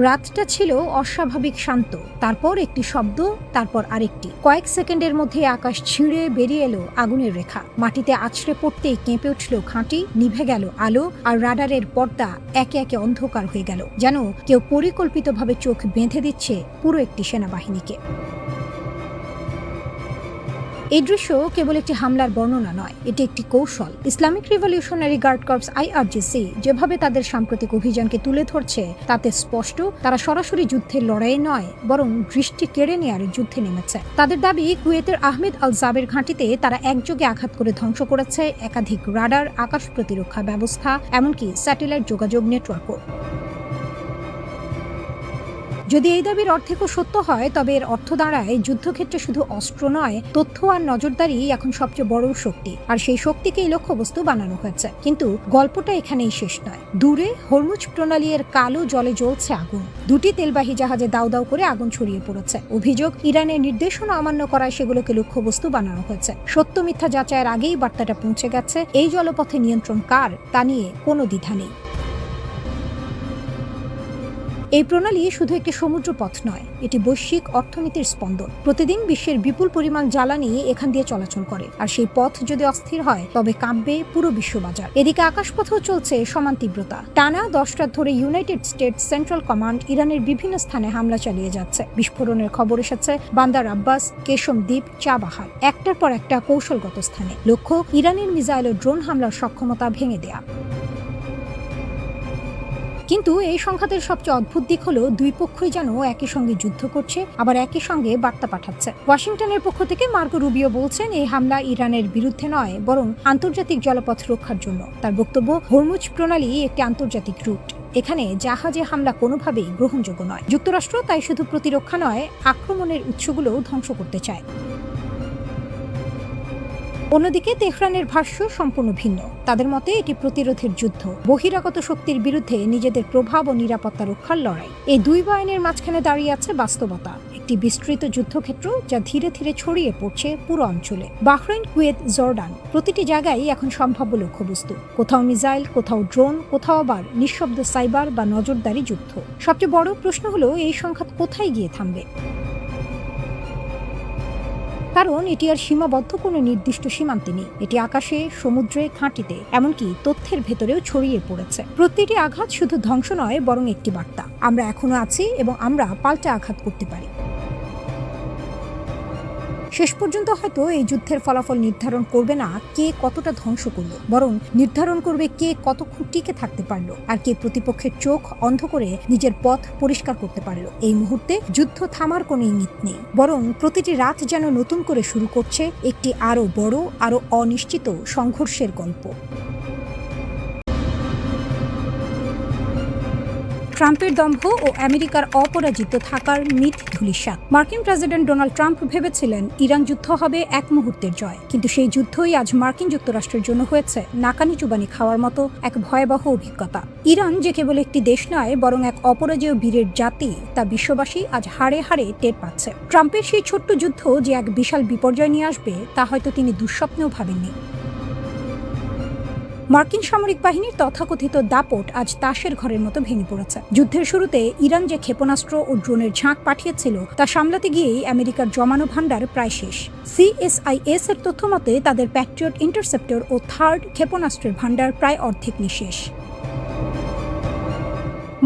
রাতটা ছিল অস্বাভাবিক শান্ত, তারপর একটি শব্দ, তারপর আরেকটি। কয়েক সেকেন্ডের মধ্যে আকাশ ছিঁড়ে বেরিয়ে এলো আগুনের রেখা। মাটিতে আছড়ে পড়তেই কেঁপে উঠল ঘাঁটি, নিভে গেল আলো, আর রাডারের পর্দা একে একে অন্ধকার হয়ে গেল, যেন কেউ পরিকল্পিতভাবে চোখ বেঁধে দিচ্ছে পুরো একটি সেনাবাহিনীকে। এই দৃশ্য কেবল একটি হামলার বর্ণনা নয়, এটি একটি কৌশল। Islamic Revolutionary Guard Corps IRGC যেভাবে তাদের সাম্প্রতিক অভিযানকে তুলে ধরছে তাতে স্পষ্ট তারা সরাসরি যুদ্ধের লড়াইয়ে নয়, বরং দৃষ্টি কেড়ে নেয়ার যুদ্ধে নেমেছে। তাদের দাবি, কুয়েতের আহমেদ আল জাবের ঘাঁটিতে তারা একযোগে আঘাত করে ধ্বংস করেছে একাধিক রাডার, আকাশ প্রতিরক্ষা ব্যবস্থা, এমনকি স্যাটেলাইট যোগাযোগ নেটওয়ার্কও। যদি এই দাবির অর্ধেকও সত্য হয়, তবে এর অর্থ দাঁড়ায় যুদ্ধক্ষেত্রে শুধু অস্ত্র নয়, তথ্য আর নজরদারি এখন সবচেয়ে বড় শক্তি, আর সেই শক্তিকেই লক্ষ্যবস্তু বানানো হয়েছে। কিন্তু গল্পটা এখানেই শেষ নয়। দূরে হরমুজ প্রণালী এর কালো জলে জ্বলছে আগুন। দুটি তেলবাহী জাহাজে দাউ দাউ করে আগুন ছড়িয়ে পড়েছে। অভিযোগ, ইরানের নির্দেশনা অমান্য করায় সেগুলোকে লক্ষ্যবস্তু বানানো হয়েছে। সত্য মিথ্যা যাচাইয়ের আগেই বার্তাটা পৌঁছে গেছে। এই জলপথে নিয়ন্ত্রণ কার, তা নিয়ে কোনো দ্বিধা নেই। এই প্রণালী শুধু একটি সমুদ্র পথ নয়, এটি বৈশ্বিক অর্থনীতির স্পন্দন। প্রতিদিন বিশ্বের বিপুল পরিমাণ জ্বালানি এখান দিয়ে চলাচল করে, আর সেই পথ যদি অস্থির হয় তবে কাঁপবে পুরো বিশ্ববাজার। এদিকে আকাশপথেও চলছে সমান তীব্রতা। টানা 10 রাত ধরে ইউনাইটেড স্টেটস সেন্ট্রাল কমান্ড ইরানের বিভিন্ন স্থানে হামলা চালিয়ে যাচ্ছে। বিস্ফোরণের খবর এসেছে বান্দার আব্বাস, কেশম দ্বীপ, চাবাহার, একটার পর একটা কৌশলগত স্থানে। লক্ষ্য, ইরানের মিসাইল ও ড্রোন হামলার সক্ষমতা ভেঙে দেয়া। কিন্তু এই সংঘাতের সবচেয়ে অদ্ভুত দিক হলো, দুই পক্ষই যেন একই সঙ্গে যুদ্ধ করছে, আবার একই সঙ্গে বার্তা পাঠাচ্ছে। ওয়াশিংটনের পক্ষ থেকে মার্কো রুবিও বলছেন, এই হামলা ইরানের বিরুদ্ধে নয়, বরং আন্তর্জাতিক জলপথ রক্ষার জন্য। তার বক্তব্য, হরমুজ প্রণালী একটি আন্তর্জাতিক রুট, এখানে জাহাজে হামলা কোনোভাবেই গ্রহণযোগ্য নয়। যুক্তরাষ্ট্র তাই শুধু প্রতিরক্ষা নয়, আক্রমণের উৎসগুলোও ধ্বংস করতে চায়। অন্যদিকে তেহরানের ভাষ্য সম্পূর্ণ ভিন্ন। তাদের মতে এটি প্রতিরোধের যুদ্ধ, বহিরাগত শক্তির বিরুদ্ধে নিজেদের প্রভাব ও নিরাপত্তা রক্ষার লড়াই। এই দুই বয়ানের মাঝখানে দাঁড়িয়ে আছে বাস্তবতা, একটি বিস্তৃত যুদ্ধক্ষেত্র যা ধীরে ধীরে ছড়িয়ে পড়ছে পুরো অঞ্চলে। বাহরাইন, কুয়েত, জর্ডান, প্রতিটি জায়গায় এখন সম্ভাব্য লক্ষ্যবস্তু। কোথাও মিসাইল, কোথাও ড্রোন, কোথাও আবার নিঃশব্দ সাইবার বা নজরদারি যুদ্ধ। সবচেয়ে বড় প্রশ্ন হলো, এই সংঘাত কোথায় গিয়ে থামবে? কারণ এটি আর সীমাবদ্ধ কোনো নির্দিষ্ট সীমান্তে নেই। এটি আকাশে, সমুদ্রে, ঘাঁটিতে, এমনকি তথ্যের ভেতরেও ছড়িয়ে পড়েছে। প্রতিটি আঘাত শুধু ধ্বংস নয়, বরং একটি বার্তা, আমরা এখনো আছি এবং আমরা পাল্টা আঘাত করতে পারি। শেষ পর্যন্ত হয়তো এই যুদ্ধের ফলাফল নির্ধারণ করবে না কে কতটা ধ্বংস করলো, বরং নির্ধারণ করবে কে কতক্ষণ টিকে থাকতে পারলো, আর কে প্রতিপক্ষের চোখ অন্ধ করে নিজের পথ পরিষ্কার করতে পারলো। এই মুহূর্তে যুদ্ধ থামার কোনো ইঙ্গিত নেই, বরং প্রতিটি রাত যেন নতুন করে শুরু করছে একটি আরো বড়, আরো অনিশ্চিত সংঘর্ষের গল্প। ট্রাম্পের দম্ভ ও আমেরিকার অপরাজিত থাকার মিথ ধূলিসাৎ। মার্কিন প্রেসিডেন্ট ডোনাল্ড ট্রাম্প ভেবেছিলেন ইরান যুদ্ধ হবে এক মুহূর্তের জয়, কিন্তু সেই যুদ্ধই আজ মার্কিন যুক্তরাষ্ট্রের জন্য হয়েছে নাকানি চুবানি খাওয়ার মতো এক ভয়াবহ অভিজ্ঞতা। ইরান যে কেবল একটি দেশ নয়, বরং এক অপরাজেয় বীরের জাতি, তা বিশ্ববাসী আজ হাড়ে হাড়ে টের পাচ্ছে। ট্রাম্পের সেই ছোট্ট যুদ্ধ যে এক বিশাল বিপর্যয় নিয়ে আসবে, তা হয়তো তিনি দুঃস্বপ্নেও ভাবেননি। মার্কিন সামরিক বাহিনীর তথাকথিত দাপট আজ তাসের ঘরের মতো ভেঙে পড়েছে। যুদ্ধের শুরুতে ইরান যে ক্ষেপণাস্ত্র ও ড্রোনের ঝাঁক পাঠিয়েছিল, তা সামলাতে গিয়েই আমেরিকার জমানো ভান্ডার প্রায় শেষ। CSIS এর তথ্য মতে তাদের প্যাট্রিয়ট ইন্টারসেপ্টর ও থার্ড ক্ষেপণাস্ত্রের ভান্ডার প্রায় অর্ধেক নিঃশেষ।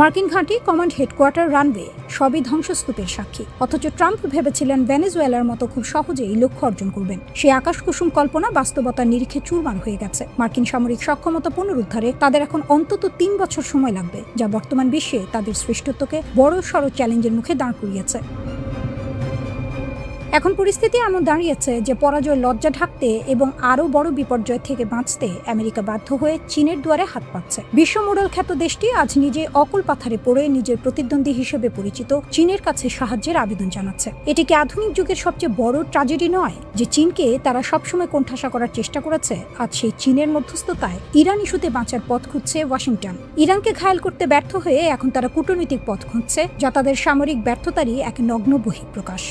মার্কিন ঘাঁটি, কমান্ড হেডকোয়ার্টার, রানওয়ে সবই ধ্বংসস্তূপের সাক্ষী। অথচ ট্রাম্প ভেবেছিলেন ভেনেজুয়েলার মতো খুব সহজেই লক্ষ্য অর্জন করবেন। সেই আকাশকুসুম কল্পনা বাস্তবতার নিরিখে চুরমার হয়ে গেছে। মার্কিন সামরিক সক্ষমতা পুনরুদ্ধারে তাদের এখন অন্তত 3 বছর সময় লাগবে, যা বর্তমান বিশ্বে তাদের শ্রেষ্ঠত্বকে বড়সড় চ্যালেঞ্জের মুখে দাঁড় করিয়েছে। এখন পরিস্থিতি এমন দাঁড়িয়েছে যে পরাজয়ের লজ্জা ঢাকতে এবং আরও বড় বিপর্যয় থেকে বাঁচতে আমেরিকা বাধ্য হয়ে চীনের দুয়ারে হাত পাতছে। বিশ্ব মোড়ল খ্যাত দেশটি আজ নিজে অকুল পাথারে পড়ে নিজের প্রতিদ্বন্দ্বী হিসেবে পরিচিত চীনের কাছে সাহায্যের আবেদন জানাচ্ছে। এটি কি আধুনিক যুগের সবচেয়ে বড় ট্র্যাজেডি নয়, যে চীনকে তারা সবসময় কোণঠাসা করার চেষ্টা করেছে, আজ সেই চীনের মধ্যস্থতায় ইরান ইস্যুতে বাঁচার পথ খুঁজছে ওয়াশিংটন। ইরানকে ঘায়েল করতে ব্যর্থ হয়ে এখন তারা কূটনৈতিক পথ খুঁজছে, যা তাদের সামরিক ব্যর্থতারই এক নগ্ন বহিঃপ্রকাশ।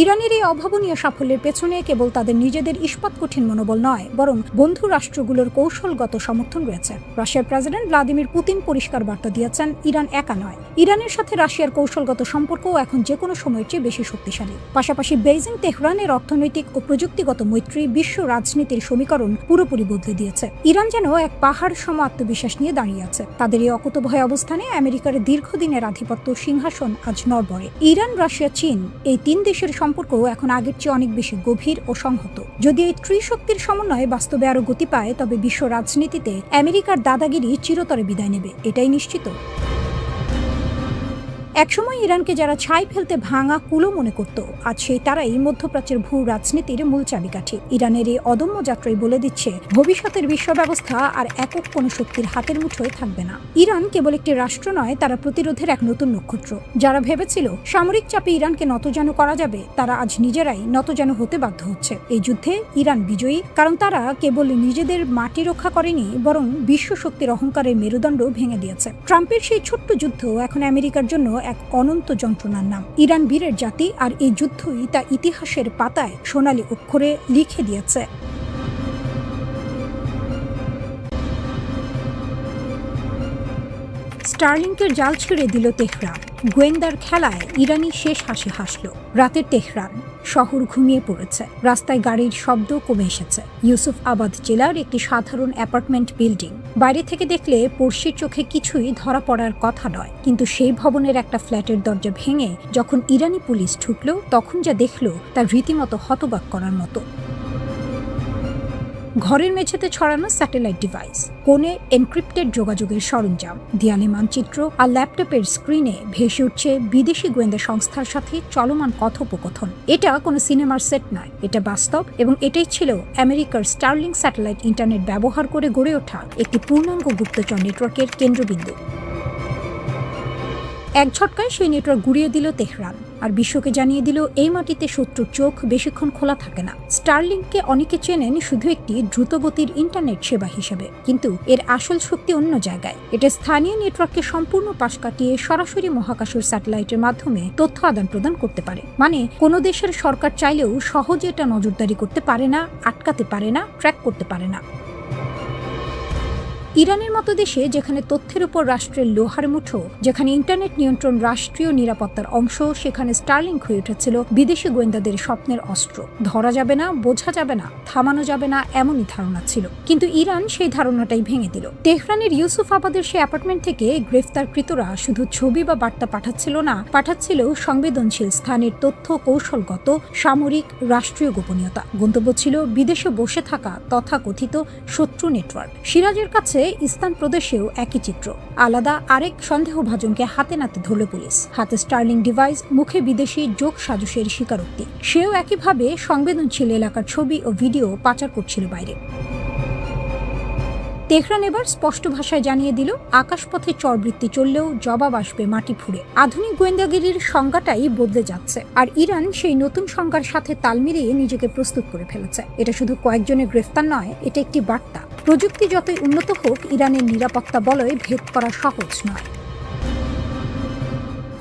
ইরানের এই অভাবনীয় সাফল্যের পেছনে কেবল তাদের নিজেদের ইস্পাত কঠিন মনোবল নয়, বরং বন্ধু রাষ্ট্রগুলোর কৌশলগত সমর্থন রয়েছে। রাশিয়ার প্রেসিডেন্ট ভ্লাদিমির পুতিন পরিষ্কার বার্তা দিয়েছেন, ইরান একা নয়। ইরানের সাথে রাশিয়ার কৌশলগত সম্পর্কও এখন যে কোনো সময়ের চেয়ে বেশি শক্তিশালী। পাশাপাশি বেইজিং তেহরানের অর্থনৈতিক ও প্রযুক্তিগত মৈত্রী বিশ্ব রাজনীতির সমীকরণ পুরোপুরি বদলে দিয়েছে। ইরান যেন এক পাহাড় সম আত্মবিশ্বাস নিয়ে দাঁড়িয়ে আছে। তাদের এই অকুতোভয় অবস্থানে আমেরিকার দীর্ঘদিনের আধিপত্য সিংহাসন আজ নড়বড়ে। ইরান, রাশিয়া, চীন এই তিন দেশের সম্পর্ক এখন আগের চেয়ে অনেক বেশি গভীর ও সংহত। যদি এই ত্রিশক্তির সমন্বয়ে বাস্তবে আরো গতি পায়, তবে বিশ্ব রাজনীতিতে আমেরিকার দাদাগিরি চিরতরে বিদায় নেবে, এটাই নিশ্চিত। একসময় ইরানকে যারা ছাই ফেলতে ভাঙা কুলো মনে করত, আজ সেই তারাই মধ্যপ্রাচ্যের ভূ রাজনীতির মূল চাবিকাঠি। ইরানের এই অদম্য যাত্রাই বলে দিচ্ছে, ভবিষ্যতের বিশ্ব ব্যবস্থা আর একক কোনো শক্তির হাতের মুঠোয় থাকবে না। ইরান কেবল একটি রাষ্ট্র নয়, তারা প্রতিরোধের এক নতুন নক্ষত্র। যারা ভেবেছিল সামরিক চাপে ইরানকে নতজানু করা যাবে, তারা আজ নিজেরাই নতজানু হতে বাধ্য হচ্ছে। এই যুদ্ধে ইরান বিজয়ী, কারণ তারা কেবল নিজেদের মাটি রক্ষা করেনি, বরং বিশ্ব শক্তির অহংকারের মেরুদণ্ড ভেঙে দিয়েছে। ট্রাম্পের সেই ছোট্ট যুদ্ধ এখন আমেরিকার জন্য এক অনন্ত যন্ত্রণার নাম। ইরান বীরের জাতি, আর এই যুদ্ধই তা ইতিহাসের পাতায় সোনালী অক্ষরে লিখে দিয়েছে। স্টারলিংকের জাল ছিঁড়ে দিল তেহরান। গোয়েন্দার খেলায় ইরানি শেষ হাসি হাসল। রাতের তেহরান শহর ঘুমিয়ে পড়েছে, রাস্তায় গাড়ির শব্দ কমে এসেছে। ইউসুফআবাদ জেলার একটি সাধারণ অ্যাপার্টমেন্ট বিল্ডিং। বাইরে থেকে দেখলে পড়শির চোখে কিছুই ধরা পড়ার কথা নয়, কিন্তু সেই ভবনের একটা ফ্ল্যাটের দরজা ভেঙে যখন ইরানি পুলিশ ঢুকলো, তখন যা দেখলো তা রীতিমতো হতবাক করার মতো। ঘরের মেঝেতে ছড়ানো স্যাটেলাইট ডিভাইস, কোণে এনক্রিপ্টেড যোগাযোগের সরঞ্জাম, দেয়ালে মানচিত্র, আর ল্যাপটপের স্ক্রিনে ভেসে উঠছে বিদেশি গোয়েন্দা সংস্থার সাথে চলমান কথোপকথন। এটা কোনো সিনেমার সেট নয়, এটা বাস্তব, এবং এটাই ছিল আমেরিকার স্টারলিংক স্যাটেলাইট ইন্টারনেট ব্যবহার করে গড়ে ওঠা একটি পূর্ণাঙ্গ গুপ্তচর নেটওয়ার্কের কেন্দ্রবিন্দু। এক ঝটকায় সেই নেটওয়ার্ক গুড়িয়ে দিল তেহরান, আর বিশ্বকে জানিয়ে দিল এই মাটিতে শত্রুর চোখ বেশিক্ষণ খোলা থাকে না। স্টারলিংককে অনেকে চেনেন শুধু একটি দ্রুতগতির ইন্টারনেট সেবা হিসেবে, কিন্তু এর আসল শক্তি অন্য জায়গায়। এটা স্থানীয় নেটওয়ার্ককে সম্পূর্ণ পাশ কাটিয়ে সরাসরি মহাকাশের স্যাটেলাইটের মাধ্যমে তথ্য আদান প্রদান করতে পারে। মানে কোনো দেশের সরকার চাইলেও সহজে এটা নজরদারি করতে পারে না, আটকাতে পারে না, ট্র্যাক করতে পারে না। ইরানের মতো দেশে, যেখানে তথ্যের উপর রাষ্ট্রের লোহার মুঠো, যেখানে ইন্টারনেট নিয়ন্ত্রণ রাষ্ট্রীয় নিরাপত্তার অংশ, সেখানে স্টারলিংক হয়ে উঠেছিল বিদেশি গোয়েন্দাদের স্বপ্নের অস্ত্র। ধরা যাবে না, বোঝা যাবে না, থামানো যাবে না, এমনই ধারণা ছিল। কিন্তু ইরান সেই ধারণাটাই ভেঙে দিল। তেহরানের ইউসুফআবাদের সেই অ্যাপার্টমেন্ট থেকে গ্রেফতারকৃতরা শুধু ছবি বা বার্তা পাঠাচ্ছিল না, পাঠাচ্ছিল সংবেদনশীল স্থানের তথ্য, কৌশলগত, সামরিক, রাষ্ট্রীয় গোপনীয়তা। গন্তব্য ছিল বিদেশে বসে থাকা তথাকথিত শত্রু নেটওয়ার্ক। সিরাজের কাছে ইস্তান প্রদেশেও একই চিত্র। আলাদা আরেক সন্দেহভাজনকে হাতে নাতে ধরল পুলিশ। হাতে স্টারলিংক ডিভাইস, মুখে বিদেশি যোগ সাজসের স্বীকারোক্তি। সেও একইভাবে সংবেদনশীল এলাকার ছবি ও ভিডিও পাচার করছিল বাইরে। তেহরান এবার স্পষ্ট ভাষায় জানিয়ে দিল, আকাশপথে চরবৃত্তি চললেও জবাব আসবে মাটি ফুঁড়ে। আধুনিক গোয়েন্দাগিরির সংজ্ঞাটাই বদলে যাচ্ছে, আর ইরান সেই নতুন সংজ্ঞার সাথে তাল মিলিয়ে নিজেকে প্রস্তুত করে ফেলেছে। এটা শুধু কয়েকজনের গ্রেফতার নয়, এটা একটি বার্তা। প্রযুক্তি যতই উন্নত হোক, ইরানের নিরাপত্তা বলয় ভেদ করা সহজ নয়।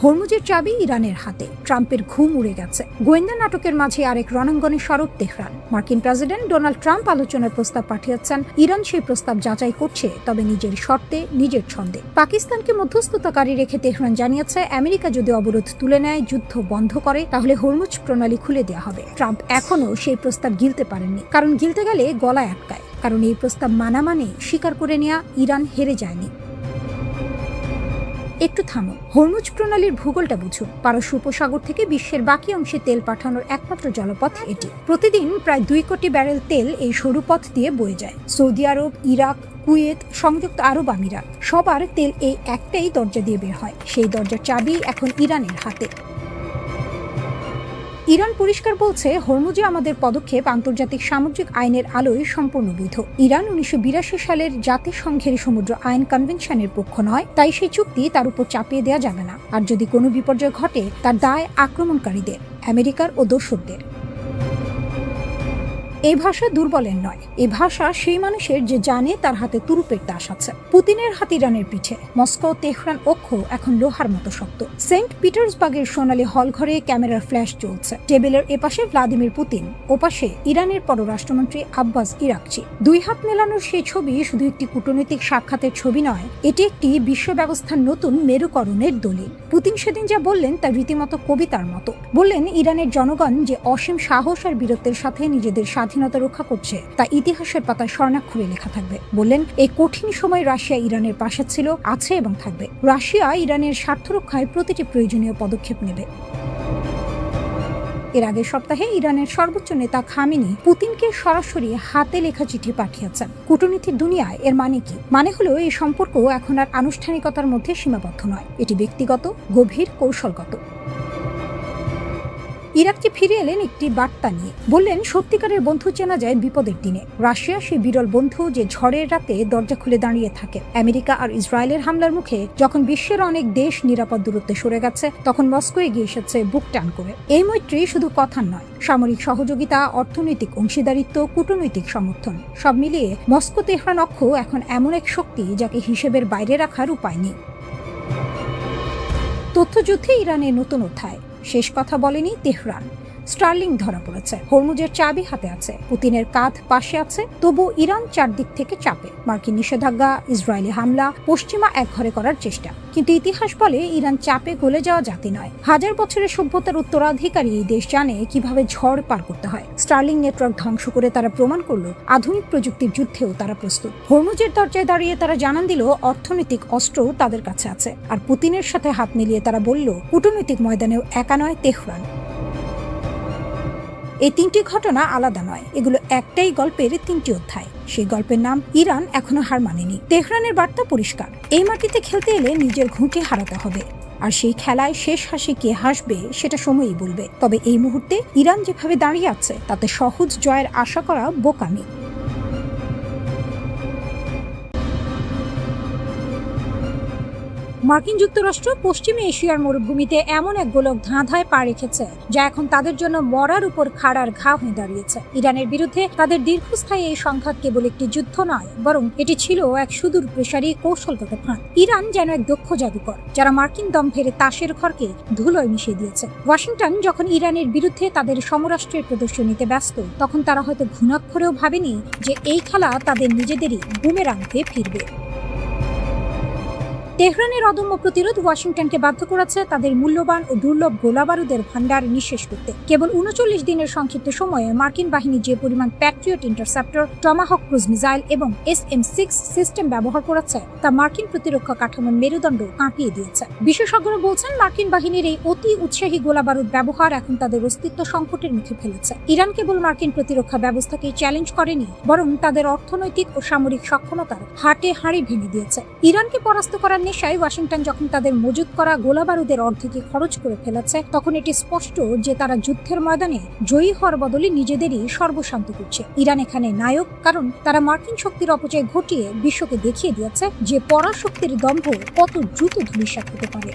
হরমুজের চাবি ইরানের হাতে। ট্রাম্পের ঘুম উড়ে গেছে। গোয়েন্দা নাটকের মাঝে আরেক রণাঙ্গনে সরব তেহরান। মার্কিন প্রেসিডেন্ট ডোনাল্ড ট্রাম্প আলোচনার প্রস্তাব পাঠিয়েছেন। ইরান সেই প্রস্তাব যাচাই করছে, তবে নিজের শর্তে, নিজের ছন্দে। পাকিস্তানকে মধ্যস্থতাকারী রেখে তেহরান জানিয়েছে, আমেরিকা যদি অবরোধ তুলে নেয়, যুদ্ধ বন্ধ করে, তাহলে হরমুজ প্রণালী খুলে দেওয়া হবে। ট্রাম্প এখনও সেই প্রস্তাব গিলতে পারেননি, কারণ গিলতে গেলে গলায় আটকায়। কারণ এই প্রস্তাব মানা মানে স্বীকার করে নেওয়া ইরান হেরে যায়নি। একটু থামো, হরমুজ প্রণালীর ভূগোলটা বুঝুন। পারস্য উপসাগর থেকে বিশ্বের বাকি অংশে তেল পাঠানোর একমাত্র জলপথ এটি। প্রতিদিন প্রায় 2 কোটি ব্যারেল তেল এই সরু পথ দিয়ে বয়ে যায়। সৌদি আরব, ইরাক, কুয়েত, সংযুক্ত আরব আমিরাত, সবার তেল এই একটাই দরজা দিয়ে বের হয়। সেই দরজার চাবি এখন ইরানের হাতে। ইরান পরিষ্কার বলছে, হরমুজে আমাদের পদক্ষেপ আন্তর্জাতিক সামুদ্রিক আইনের আলোয় সম্পূর্ণ বৈধ। ইরান 1982 সালের জাতিসংঘের সমুদ্র আইন কনভেনশনের পক্ষ নয়, তাই সেই চুক্তি তার উপর চাপিয়ে দেওয়া যাবে না। আর যদি কোনো বিপর্যয় ঘটে, তার দায় আক্রমণকারীদের, আমেরিকার ও দর্শকদের। এই ভাষা দুর্বলের নয়, এই ভাষা সেই মানুষের যে জানে তার হাতে তুরুপের তাস আছে। পুতিনের হাত ইরানের পিঠে। মস্কো তেহরান অক্ষ এখন লোহার মতো শক্ত। সেন্ট পিটার্সবার্গের সোনালী হল ঘরে ক্যামেরার ফ্ল্যাশ চলছে। টেবিলের এপাশে ভ্লাদিমির পুতিন, ওপাশে ইরানের পররাষ্ট্রমন্ত্রী আব্বাস ইরাকচি। দুই হাত মেলানোর সেই ছবি শুধু একটি কূটনৈতিক সাক্ষাতের ছবি নয়, এটি একটি বিশ্ব ব্যবস্থার নতুন মেরুকরণের দলিল। পুতিন সেদিন যা বললেন তা রীতিমতো কবিতার মতো। বললেন ইরানের জনগণ যে অসীম সাহস আর বীরত্বের সাথে নিজেদের স্বাধীনতা রক্ষা করছে তা ইতিহাসের পাতায় স্বর্ণাক্ষরে লেখা থাকবে। বললেন এই কঠিন সময় রাশিয়া ইরানের পাশে ছিল, আছে এবং থাকবে। রাশিয়া ইরানের স্বার্থ রক্ষায় প্রতিটি প্রয়োজনীয় পদক্ষেপ নেবে। এর আগের সপ্তাহে ইরানের সর্বোচ্চ নেতা খামেনি পুতিনকে সরাসরি হাতে লেখা চিঠি পাঠিয়েছেন। কূটনীতির দুনিয়ায় এর মানে কি? মানে হলো এই সম্পর্ক এখন আর আনুষ্ঠানিকতার মধ্যে সীমাবদ্ধ নয়, এটি ব্যক্তিগত, গভীর, কৌশলগত। ইরাকচি ফিরে এলেন একটি বার্তা নিয়ে। বললেন সত্যিকারের বন্ধু চেনা যায় বিপদের দিনে। রাশিয়া সেই বিরল বন্ধু যে ঝড়ের রাতে দরজা খুলে দাঁড়িয়ে থাকে। আমেরিকা আর ইসরায়েলের হামলার মুখে যখন বিশ্বের অনেক দেশ নিরাপদ দূরত্বে সরে গেছে, তখন মস্কো এগিয়ে এসেছে বুক টান করে। এই মৈত্রী শুধু কথার নয়, সামরিক সহযোগিতা, অর্থনৈতিক অংশীদারিত্ব, কূটনৈতিক সমর্থন, সব মিলিয়ে মস্কো তেহরান অক্ষ এখন এমন এক শক্তি যাকে হিসেবের বাইরে রাখার উপায় নেই। তথ্যযুদ্ধে ইরানের নতুন অধ্যায়। শেষ কথা বলেনি তেহরান। স্টার্লিং ধরা পড়েছে, হরমুজের চাবি হাতে আছে, পুতিনের কাঁধ পাশে আছে, তবু ইরান চারদিক থেকে চাপে। মার্কিন নিষেধাজ্ঞা, ইসরায়েলি হামলা, পশ্চিমা একঘরে করার চেষ্টা। কিন্তু ইতিহাস বলে ইরান চাপে গলে যাওয়া জাতি নয়। হাজার বছরের সভ্যতার উত্তরাধিকারী এই দেশ জানে কিভাবে ঝড় পার করতে হয়। স্টার্লিং নেটওয়ার্ক ধ্বংস করে তারা প্রমাণ করলো আধুনিক প্রযুক্তির যুদ্ধেও তারা প্রস্তুত। হরমুজের দরজায় দাঁড়িয়ে তারা জানান দিল অর্থনৈতিক অস্ত্রও তাদের কাছে আছে। আর পুতিনের সাথে হাত মিলিয়ে তারা বলল কূটনৈতিক ময়দানেও একা নয় তেহরান। এই তিনটি ঘটনা আলাদা নয়, এগুলো একটাই গল্পের তিনটি অধ্যায়। সেই গল্পের নাম ইরান এখনো হার মানেনি। তেহরানের বার্তা পরিষ্কার, এই মাটিতে খেলতে এলে নিজের ঘুঁকে হারাতে হবে। আর সেই খেলায় শেষ হাসি কে হাসবে সেটা সময়ই বলবে। তবে এই মুহূর্তে ইরান যেভাবে দাঁড়িয়ে আছে তাতে সহজ জয়ের আশা করা বোকামি। মার্কিন যুক্তরাষ্ট্র পশ্চিমে এশিয়ার মরুভূমিতে এমন এক গোলক ধাঁধায় পা রেখেছে যা এখন তাদের জন্য মরার উপর খাড়ার ঘা হয়ে দাঁড়িয়েছে। ইরানের বিরুদ্ধে তাদের দীর্ঘস্থায়ী এই সংঘাত কেবল একটি যুদ্ধ নয়, বরং এটি ছিল এক সুদূর প্রসারী কৌশলগত ফাঁদ। ইরান যেন এক দক্ষ জাদুকর যারা মার্কিন দম ফেরে তাসের ঘরকে ধুলোয় মিশিয়ে দিয়েছে। ওয়াশিংটন যখন ইরানের বিরুদ্ধে তাদের সমরাষ্ট্রের প্রদর্শনীতে ব্যস্ত, তখন তারা হয়তো ঘুণাক্ষরেও ভাবেনি যে এই খেলা তাদের নিজেদেরই বুমেরাংতে ফিরবে। তেহরানের অদম্য প্রতিরোধ ওয়াশিংটনকে বাধ্য করেছে তাদের মূল্যবান ও দুর্লভ গোলাবারুদের ভান্ডার নিঃশেষ করতে। কেবল ৩৯ দিনের সংক্ষিপ্ত সময়ে মার্কিন বাহিনী যে পরিমাণ Patriot interceptor, Tomahawk cruise missile এবং SM-6 সিস্টেম ব্যবহার করেছে তা মার্কিন প্রতিরক্ষা কাঠামোর মেরুদণ্ড কাঁপিয়ে দিয়েছে। বিশেষজ্ঞরা বলছেন মার্কিন বাহিনীর এই অতি উৎসাহী গোলাবারুদ ব্যবহার এখন তাদের অস্তিত্ব সংকটের মুখে ফেলেছে। ইরান কেবল মার্কিন প্রতিরক্ষা ব্যবস্থাকে চ্যালেঞ্জ করেনি, বরং তাদের অর্থনৈতিক ও সামরিক সক্ষমতার হাটে হাঁড়ি ভেঙে দিয়েছে। ইরানকে পরাস্ত করার নেশায় ওয়াশিংটন যখন তাদের মজুত করা গোলাবারুদের অর্ধেকে খরচ করে ফেলেছে, তখন এটি স্পষ্ট যে তারা যুদ্ধের ময়দানে জয়ী হওয়ার বদলে নিজেদেরই সর্বশান্ত করছে। ইরান এখানে নায়ক, কারণ তারা মার্কিন শক্তির অপচয় ঘটিয়ে বিশ্বকে দেখিয়ে দিয়েছে যে পরাশক্তির দম্ভ কত দ্রুত ধূলিসাৎ হতে পারে।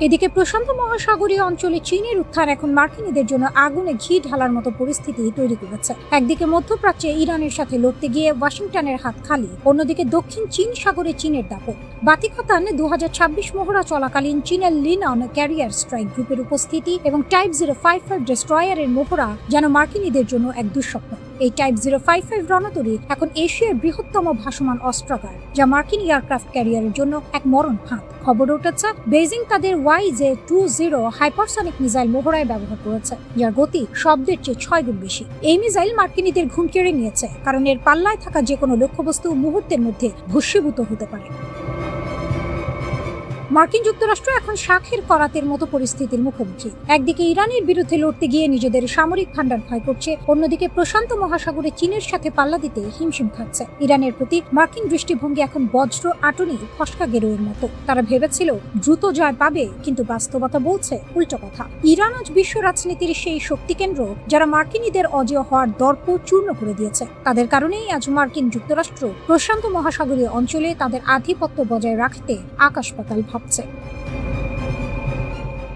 এদিকে প্রশান্ত মহাসাগরীয় অঞ্চলে চীনের উত্থান এখন মার্কিনীদের জন্য আগুনে ঘি ঢালার মতো পরিস্থিতি তৈরি করেছে। একদিকে মধ্যপ্রাচ্যে ইরানের সাথে লড়তে গিয়ে ওয়াশিংটনের হাত খালি, অন্যদিকে দক্ষিণ চীন সাগরে চীনের দাপট। বাতিখাতান 2026 মহড়া চলাকালীন চীনের লিনন ক্যারিয়ার স্ট্রাইক গ্রুপের উপস্থিতি এবং টাইপ 055 ডেস্ট্রয়ারের মহড়া যেন মার্কিনীদের জন্য এক দুঃস্বপ্ন। এই টাইপ 055 রণতরী এখন এশিয়ার বৃহত্তম ভাসমান অস্ত্রাগার, যা মার্কিন এয়ারক্রাফট ক্যারিয়ারের জন্য এক মরণ ফাঁদ। খবর উঠেছে বেজিং তাদের YJ-20 হাইপারসনিক মিসাইল মহড়ায় ব্যবহার করেছে, যার গতি শব্দের চেয়ে 6 গুণ বেশি। এই মিসাইল মার্কিনীদের ঘুম কেড়ে নিয়েছে, কারণ এর পাল্লায় থাকা যে কোনো লক্ষ্যবস্তু মুহূর্তের মধ্যে ভস্মীভূত হতে পারে। মার্কিন যুক্তরাষ্ট্র এখন শাখের করাতের মতো পরিস্থিতির মুখোমুখি। একদিকে ইরানের বিরুদ্ধে লড়তে গিয়ে নিজেদের সামরিক ভান্ডার ক্ষয় করছে, অন্যদিকে প্রশান্ত মহাসাগরে চীনের সাথে পাল্লা দিতে হিমশিম খাচ্ছে। ইরানের প্রতি মার্কিন দৃষ্টিভঙ্গি এখন বজ্র আটনি ফসকা গেরোয়ের মতো। তারা ভেবেছিল দ্রুত জয় পাবে, কিন্তু বাস্তবতা বলছে উল্টো কথা। ইরান আজ বিশ্ব রাজনীতির সেই শক্তি কেন্দ্র যারা মার্কিনীদের অজেয় হওয়ার দর্প চূর্ণ করে দিয়েছে। তাদের কারণেই আজ মার্কিন যুক্তরাষ্ট্র প্রশান্ত মহাসাগরীয় অঞ্চলে তাদের আধিপত্য বজায় রাখতে আকাশ পাতাল ভাবছে।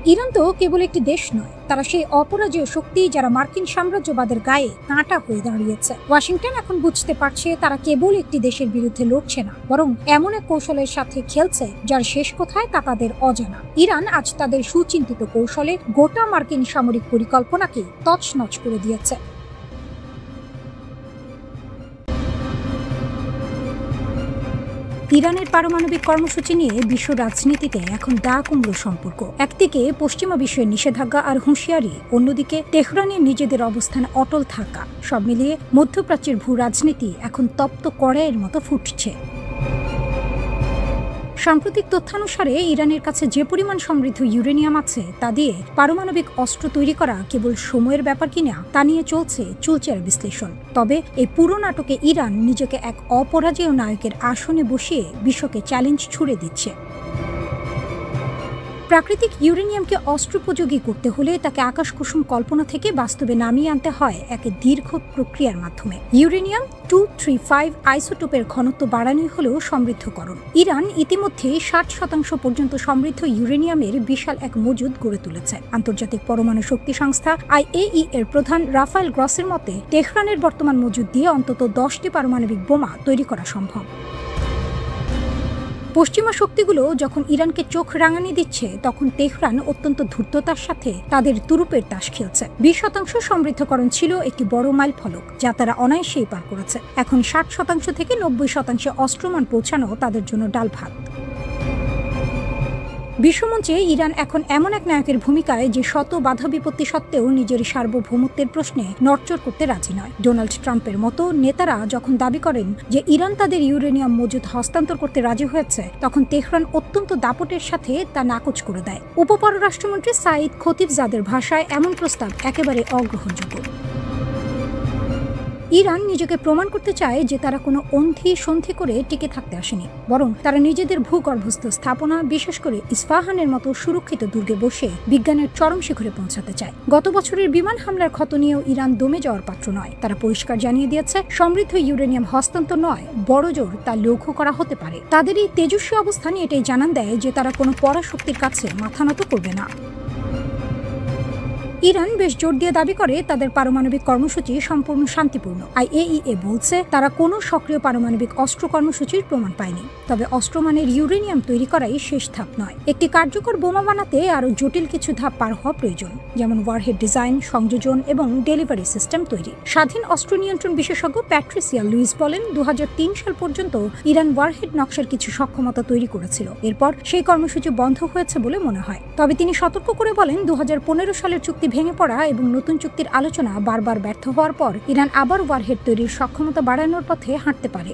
ইরান তো কেবল একটি দেশ নয়, তারা সেই অপরাজেয় শক্তি যারা মার্কিন সাম্রাজ্যবাদের গায়ে কাঁটা হয়ে দাঁড়িয়েছে। ওয়াশিংটন এখন বুঝতে পারছে তারা কেবল একটি দেশের বিরুদ্ধে লড়ছে না, বরং এমন এক কৌশলের সাথে খেলছে যার শেষ কোথায় তা তাদের অজানা। ইরান আজ তাদের সুচিন্তিত কৌশলে গোটা মার্কিন সামরিক পরিকল্পনাকে তছনছ করে দিয়েছে। ইরানের পারমাণবিক কর্মসূচি নিয়ে বিশ্ব রাজনীতিতে এখন দা কুমড়ো সম্পর্ক। একদিকে পশ্চিমা বিশ্বের নিষেধাজ্ঞা আর হুঁশিয়ারি, অন্যদিকে তেহরানের নিজেদের অবস্থানে অটল থাকা, সব মিলিয়ে মধ্যপ্রাচ্যের ভূ রাজনীতি এখন তপ্ত কড়াইয়ের মতো ফুটছে। সাম্প্রতিক তথ্যানুসারে ইরানের কাছে যে পরিমাণ সমৃদ্ধ ইউরেনিয়াম আছে তা দিয়ে পারমাণবিক অস্ত্র তৈরি করা কেবল সময়ের ব্যাপার কিনা তা নিয়ে চলছে চুলচেরা বিশ্লেষণ। তবে এই পুরো নাটকে ইরান নিজেকে এক অপরাজেয় নায়কের আসনে বসিয়ে বিশ্বকে চ্যালেঞ্জ ছুড়ে দিচ্ছে। প্রাকৃতিক ইউরেনিয়ামকে অস্ত্রোপযোগী করতে হলে তাকে আকাশকুসুম কল্পনা থেকে বাস্তবে নামিয়ে আনতে হয় এক দীর্ঘ প্রক্রিয়ার মাধ্যমে। ইউরেনিয়াম 235 আইসোটোপের ঘনত্ব বাড়ানোই হলেও সমৃদ্ধকরণ। ইরান ইতিমধ্যে 60% পর্যন্ত সমৃদ্ধ ইউরেনিয়ামের বিশাল এক মজুদ গড়ে তুলেছে। আন্তর্জাতিক পরমাণু শক্তি সংস্থা IAEA এর প্রধান রাফায়েল গ্রসের মতে, তেহরানের বর্তমান মজুদ দিয়ে অন্তত 10টি পারমাণবিক বোমা তৈরি করা সম্ভব। পশ্চিমা শক্তিগুলো যখন ইরানকে চোখ রাঙানি দিচ্ছে, তখন তেহরান অত্যন্ত ধূর্ততার সাথে তাদের তুরুপের তাস খেলছে। 20% সমৃদ্ধকরণ ছিল একটি বড় মাইল ফলক, যা তারা অনায়াসেই পার করেছে। এখন 60% থেকে 90% অস্ত্রমান পৌঁছানো তাদের জন্য ডাল ভাত। বিশ্বমঞ্চে ইরান এখন এমন এক নায়কের ভূমিকায় যে শত বাধা বিপত্তি সত্ত্বেও নিজের সার্বভৌমত্বের প্রশ্নে নড়চড় করতে রাজি নয়। ডোনাল্ড ট্রাম্পের মতো নেতারা যখন দাবি করেন যে ইরান তাদের ইউরেনিয়াম মজুদ হস্তান্তর করতে রাজি হয়েছে, তখন তেহরান অত্যন্ত দাপটের সাথে তা নাকচ করে দেয়। উপপররাষ্ট্রমন্ত্রী সাঈদ খতিবজাদের ভাষায় এমন প্রস্তাব একেবারে অগ্রহণযোগ্য। ইরান নিজেকে প্রমাণ করতে চায় যে তারা কোনো অন্ধি সন্ধি করে টিকে থাকতে আসেনি, বরং তারা নিজেদের ভূগর্ভস্থ স্থাপনা, বিশেষ করে ইস্পাহানের মতো সুরক্ষিত দুর্গে বসে বিজ্ঞানের চরম শিখরে পৌঁছাতে চায়। গত বছরের বিমান হামলার ক্ষত নিয়েও ইরান দমে যাওয়ার পাত্র নয়। তারা পরিষ্কার জানিয়ে দিয়েছে, সমৃদ্ধ ইউরেনিয়াম হস্তান্তর নয়, বড় জোর তা লঘু করা হতে পারে। তাদের এই তেজস্বী অবস্থান এটাই জানান দেয় যে তারা কোনো পরাশক্তির কাছে মাথা নত করবে না। ইরান বেশ জোর দিয়ে দাবি করে তাদের পারমাণবিক কর্মসূচি সম্পূর্ণ শান্তিপূর্ণ। IAEA বলছে তারা কোনো সক্রিয় পারমাণবিক অস্ত্র কর্মসূচির প্রমাণ পায়নি। তবে অস্ত্রমানের ইউরেনিয়াম তৈরি করাই শেষ ধাপ নয়। একটি কার্যকর বোমা বানাতে আরও জটিল কিছু ধাপ পার হওয়া প্রয়োজন, যেমন ওয়ারহেড ডিজাইন, সংযোজন এবং ডেলিভারি সিস্টেম তৈরি। স্বাধীন অস্ত্র নিয়ন্ত্রণ বিশেষজ্ঞ প্যাট্রিসিয়া লুইস বলেন, 2003 সাল পর্যন্ত ইরান ওয়ারহেড নকশার কিছু সক্ষমতা তৈরি করেছিল। এরপর সেই কর্মসূচি বন্ধ হয়েছে বলে মনে হয়। তবে তিনি সতর্ক করে বলেন, 2015 সালের চুক্তি ভেঙে পড়া এবং নতুন চুক্তির আলোচনা বারবার ব্যর্থ হওয়ার পর ইরান আবার ওয়ারহেড তৈরির সক্ষমতা বাড়ানোর পথে হাঁটতে পারে।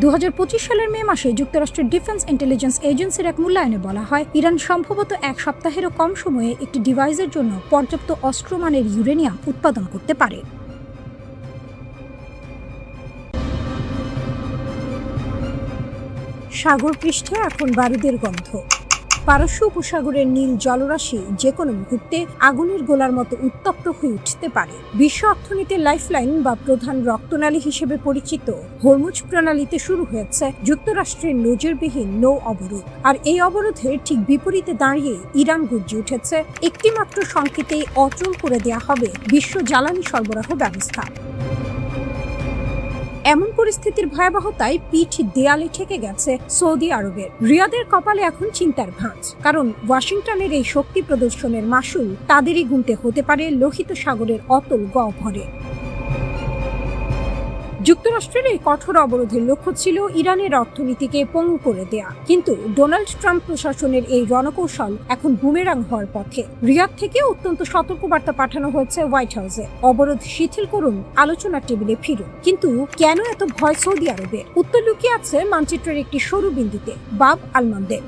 2025 সালের মে মাসে যুক্তরাষ্ট্রের ডিফেন্স ইন্টেলিজেন্স এজেন্সির এক মূল্যায়নে বলা হয়, ইরান সম্ভবত এক সপ্তাহেরও কম সময়ে একটি ডিভাইসের জন্য পর্যাপ্ত অস্ত্রমানের ইউরেনিয়াম উৎপাদন করতে পারে। সাগর পৃষ্ঠে এখন বারুদের গন্ধ। পারস্য উপসাগরের নীল জলরাশি যে কোনো মুহূর্তে আগুনের গোলার মতো উত্তপ্ত হয়ে উঠতে পারে। বিশ্ব অর্থনীতির লাইফলাইন বা প্রধান রক্তনালী হিসেবে পরিচিত হরমুজ প্রণালীতে শুরু হয়েছে যুক্তরাষ্ট্রের নজিরবিহীন নৌ অবরোধ। আর এই অবরোধের ঠিক বিপরীতে দাঁড়িয়ে ইরান গর্জে উঠেছে, একটিমাত্র সংকেতেই অচল করে দেয়া হবে বিশ্ব জ্বালানি সরবরাহ ব্যবস্থা। এমন পরিস্থিতির ভয়াবহতায় পিঠ দেয়ালে ঠেকে গেছে সৌদি আরবের। রিয়াদের কপালে এখন চিন্তার ভাঁজ, কারণ ওয়াশিংটনের এই শক্তি প্রদর্শনের মাসুল তাদেরই গুনতে হতে পারে লোহিত সাগরের অতল গহ্বরে। যুক্তরাষ্ট্রের এই কঠোর অবরোধের লক্ষ্য ছিল ইরানের অর্থনীতিকে পঙ্গু করে দেয়া, কিন্তু ডোনাল্ড ট্রাম্প প্রশাসনের এই রণকৌশল এখন বুমেরাং হওয়ার পথে। রিয়াদ থেকে অত্যন্ত সতর্কবার্তা পাঠানো হয়েছে হোয়াইট হাউসে, অবরোধ শিথিল করুন, আলোচনার টেবিলে ফিরুন। কিন্তু কেন এত ভয় সৌদি আরবে? উত্তর লুকিয়ে আছে মানচিত্রের একটি সরু বিন্দুতে, বাব আল মানদেব।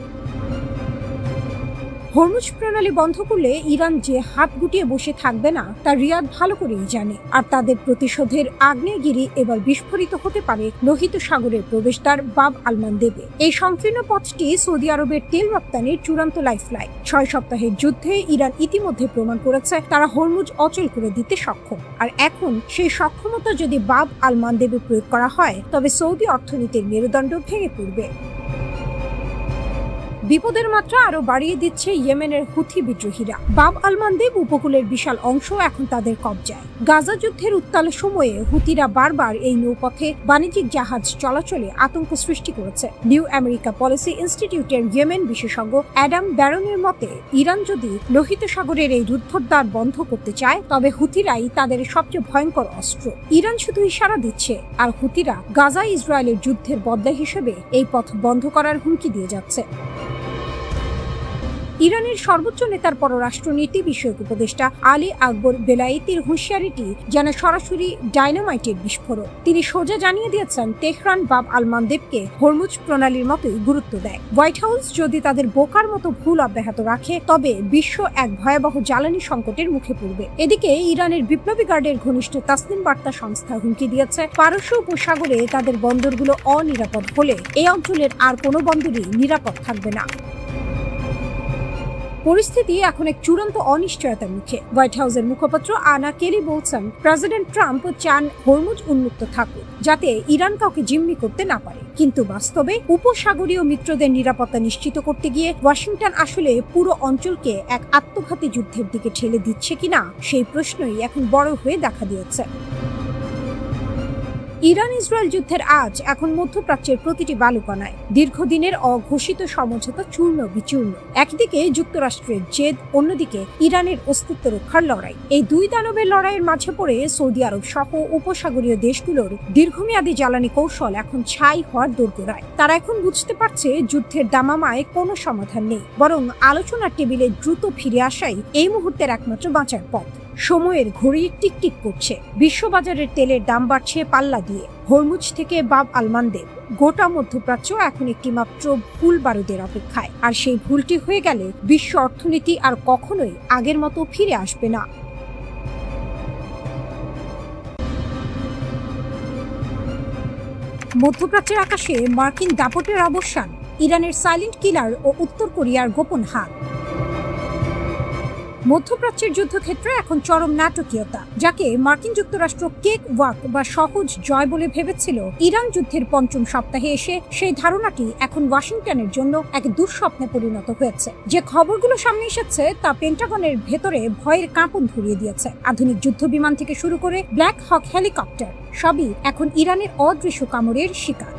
হরমুজ প্রণালী বন্ধ করলে ইরান যে হাত গুটিয়ে বসে থাকবে না তা রিয়াদ ভালো করেই জানে। আর তাদের প্রতিশোধের আগ্নেয়গিরি এবার বিস্ফোরিত হতে পারে লোহিত সাগরের প্রবেশদ্বার বাব আল মানদেবে। এই সংকীর্ণ পথটি সৌদি আরবের তেল রপ্তানির চূড়ান্ত লাইফলাইন। 6 সপ্তাহের যুদ্ধে ইরান ইতিমধ্যে প্রমাণ করেছে তারা হরমুজ অচল করে দিতে সক্ষম। আর এখন সেই সক্ষমতা যদি বাব আল মানদেবে প্রয়োগ করা হয়, তবে সৌদি অর্থনীতির মেরুদণ্ড ভেঙে পড়বে। বিপদের মাত্রা আরো বাড়িয়ে দিচ্ছে ইয়েমেনের হুথি বিদ্রোহীরা। বাব আল মানদেব উপকূলের বিশাল অংশ এখন তাদের কবজায়। গাজা যুদ্ধের উত্তাল সময়ে হুথিরা বারবার এই নৌপথে বাণিজ্যিক জাহাজ চলাচলে আতঙ্ক সৃষ্টি করেছে। নিউ আমেরিকা পলিসি ইনস্টিটিউটের ইয়েমেন বিশেষজ্ঞ অ্যাডাম ব্যারনের মতে, ইরান যদি লোহিত সাগরের এই রুদ্ধদ্বার বন্ধ করতে চায়, তবে হুথিরাই তাদের সবচেয়ে ভয়ঙ্কর অস্ত্র। ইরান শুধু ইশারা দিচ্ছে, আর হুথিরা গাজা ইসরায়েলের যুদ্ধের বদলা হিসেবে এই পথ বন্ধ করার হুমকি দিয়ে যাচ্ছে। ইরানের সর্বোচ্চ নেতার পররাষ্ট্রনীতি বিষয়ক উপদেষ্টা আলী আকবর বেলায়েতির হুঁশিয়ারিটি যেন সরাসরি ডায়নামাইটের বিস্ফোরক। তিনি সোজা জানিয়ে দিয়েছেন, তেহরান বাব আল মানদেবকে হরমুজ প্রণালীর মতোই গুরুত্ব দেয়। হোয়াইট হাউস যদি তাদের বোকার মতো ভুল অব্যাহত রাখে, তবে বিশ্ব এক ভয়াবহ জ্বালানি সংকটের মুখে পড়বে। এদিকে ইরানের বিপ্লবী গার্ডের ঘনিষ্ঠ তাসনিম বার্তা সংস্থা হুমকি দিয়েছে, পারস্য উপসাগরে তাদের বন্দরগুলো অনিরাপদ হলে এই অঞ্চলের আর কোনো বন্দরই নিরাপদ থাকবে না। পরিস্থিতি এখন এক চূড়ান্ত অনিশ্চয়তার মুখে। হোয়াইট হাউসের মুখপাত্র আনা কেরি বলছেন, প্রেসিডেন্ট ট্রাম্প চান হরমুজ উন্মুক্ত থাকুক, যাতে ইরান কাউকে জিম্মি করতে না পারে। কিন্তু বাস্তবে উপসাগরীয় মিত্রদের নিরাপত্তা নিশ্চিত করতে গিয়ে ওয়াশিংটন আসলে পুরো অঞ্চলকে এক আত্মঘাতী যুদ্ধের দিকে ঠেলে দিচ্ছে কিনা, সেই প্রশ্নই এখন বড় হয়ে দেখা দিয়েছে। ইরান ইসরায়েল যুদ্ধের আজ এখন মধ্যপ্রাচ্যের প্রতিটি বালুকণায় দীর্ঘদিনের অঘোষিত সমঝোতা চূর্ণ বিচূর্ণ। একদিকে যুক্তরাষ্ট্রের জেদ, অন্যদিকে ইরানের অস্তিত্ব রক্ষার লড়াই। এই দুই দানবের লড়াইয়ের মাঝে পড়ে সৌদি আরব সহ উপসাগরীয় দেশগুলোর দীর্ঘমেয়াদী জ্বালানি কৌশল এখন ছাই হওয়ার দোরগোড়ায়। তারা এখন বুঝতে পারছে, যুদ্ধের দামামায় কোনো সমাধান নেই, বরং আলোচনার টেবিলে দ্রুত ফিরে আসাই এই মুহূর্তের একমাত্র বাঁচার পথ। সময়ের ঘড়ি টিকটিক করছে। বিশ্ববাজারের তেলের দাম বাড়ছে পাল্লা দিয়ে। হরমুজ থেকে বাব আল মানদেব, গোটা মধ্যপ্রাচ্য এখন একটি মাত্র ভুল বারুদের অপেক্ষায়। আর সেই ভুলটি হয়ে গেলে বিশ্ব অর্থনীতি আর কখনোই আগের মতো ফিরে আসবে না। মধ্যপ্রাচ্যের আকাশে মার্কিন দাপটের অবসান, ইরানের সাইলেন্ট কিলার ও উত্তর কোরিয়ার গোপন হাত। মধ্যপ্রাচ্যের যুদ্ধক্ষেত্রে এখন চরম নাটকীয়তা, যাকে মার্কিন যুক্তরাষ্ট্র কেক ওয়াক বা সহজ জয় বলে ভেবেছিল ইরান যুদ্ধের পঞ্চম সপ্তাহে এসে, সেই ধারণাটি এখন ওয়াশিংটনের জন্য এক দুঃস্বপ্নে পরিণত হয়েছে। যে খবরগুলো সামনে এসেছে তা পেন্টাগনের ভেতরে ভয়ের কাঁপন ধরিয়ে দিয়েছে। আধুনিক যুদ্ধ বিমান থেকে শুরু করে ব্ল্যাক হক হেলিকপ্টার, সবই এখন ইরানের অদৃশ্য কামড়ের শিকার।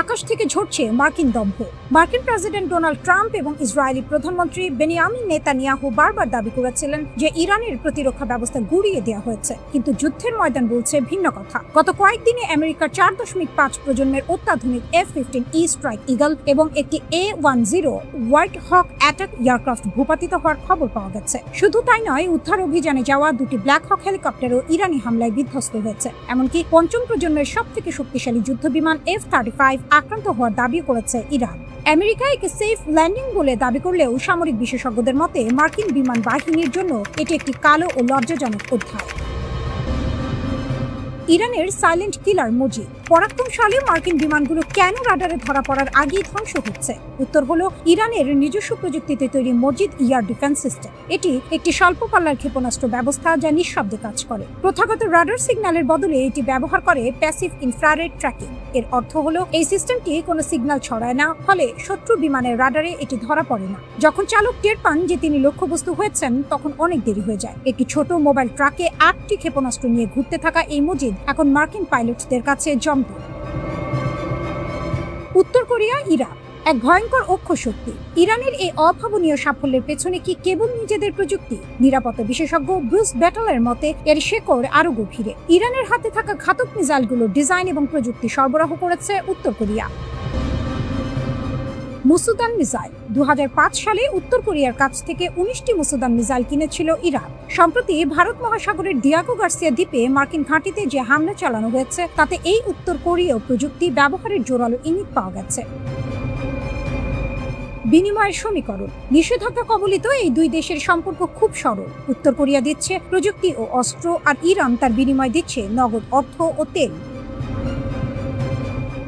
আকাশ থেকে ঝরছে মার্কিন দম্ভ। মার্কিন প্রেসিডেন্ট ডোনাল্ড ট্রাম্প এবং ইসরায়েলি প্রধানমন্ত্রী বেনিয়ামিন নেতানিয়াহু বারবার দাবি করেছিলেন যে ইরানের প্রতিরক্ষা ব্যবস্থা গুড়িয়ে দেওয়া হয়েছে, কিন্তু যুদ্ধের ময়দান বলছে ভিন্ন কথা। গত কয়েকদিনে আমেরিকার 4.5 প্রজন্মের অত্যাধুনিক F-15E স্ট্রাইক ইগল এবং একটি A-10 হোয়াইট হক অ্যাটাক এয়ারক্রাফট ভূপাতিত হওয়ার খবর পাওয়া গেছে। শুধু তাই নয়, উদ্ধার অভিযানে যাওয়া দুটি ব্ল্যাক হক হেলিকপ্টারও ইরানি হামলায় বিধ্বস্ত হয়েছে। এমনকি পঞ্চম প্রজন্মের সবথেকে শক্তিশালী যুদ্ধ বিমান F-35 আক্রান্ত হওয়ার দাবি করেছে ইরান। আমেরিকা একে সেফ ল্যান্ডিং বলে দাবি করলেও সামরিক বিশেষজ্ঞদের মতে মার্কিন বিমান বাহিনীর জন্য এটি একটি কালো ও লজ্জাজনক অধ্যায়। ইরানের সাইলেন্ট কিলার মজিদ। পরাক্রমশালী মার্কিন বিমানগুলো কেন রাডারে ধরা পড়ার আগেই ধ্বংস হচ্ছে? উত্তর হলো ইরানের নিজস্ব প্রযুক্তিতে তৈরি মজিদ এয়ার ডিফেন্স সিস্টেম। এটি একটি স্বল্প পাল্লার ক্ষেপণাস্ত্র ব্যবস্থা যা নিঃশব্দে কাজ করে। প্রথাগত রাডার সিগন্যালের বদলে এটি ব্যবহার করে প্যাসিভ ইনফ্রারেড ট্র্যাকিং। এর অর্থ হলো এই সিস্টেমটি কোনো সিগন্যাল ছড়ায় না, ফলে শত্রু বিমানের রাডারে এটি ধরা পড়ে না। যখন চালক টের পান যে তিনি লক্ষ্যবস্তু হয়েছেন, তখন অনেক দেরি হয়ে যায়। একটি ছোট মোবাইল ট্রাকে 8টি ক্ষেপণাস্ত্র নিয়ে ঘুরতে থাকা এই মজিদ এখন মার্কিন পাইলটদের কাছে জমবে। উত্তর কোরিয়া, ইরান এক ভয়ঙ্কর অক্ষ শক্তি। ইরানের এই অভাবনীয় সাফল্যের পেছনে কি কেবল নিজেদের প্রযুক্তি? নিরাপত্তা বিশেষজ্ঞ ব্রুস ব্যাটলের মতে এর শেকড় আরো গভীরে। ইরানের হাতে থাকা ঘাতক মিসাইলগুলো ডিজাইন এবং প্রযুক্তি সরবরাহ করেছে উত্তর কোরিয়া। Musudan missile. 2005 সালে উত্তর কোরিয়ার কাছ থেকে 19টি মুসুদান মিসাইল কিনেছিল ইরান। সম্প্রতি ভারত মহাসাগরের দিয়াগো গার্সিয়া দ্বীপে মার্কিন ঘাঁটিতে যে হামলা চালানো হয়েছে, তাতে এই উত্তর কোরীয় প্রযুক্তি ব্যবহারের জোরালো ইঙ্গিত পাওয়া গেছে। বিনিময়ের সমীকরণ। নিষেধাজ্ঞা কবলিত এই দুই দেশের সম্পর্ক খুব সরল। উত্তর কোরিয়া দিচ্ছে প্রযুক্তি ও অস্ত্র, আর ইরান তার বিনিময় দিচ্ছে নগদ অর্থ ও তেল।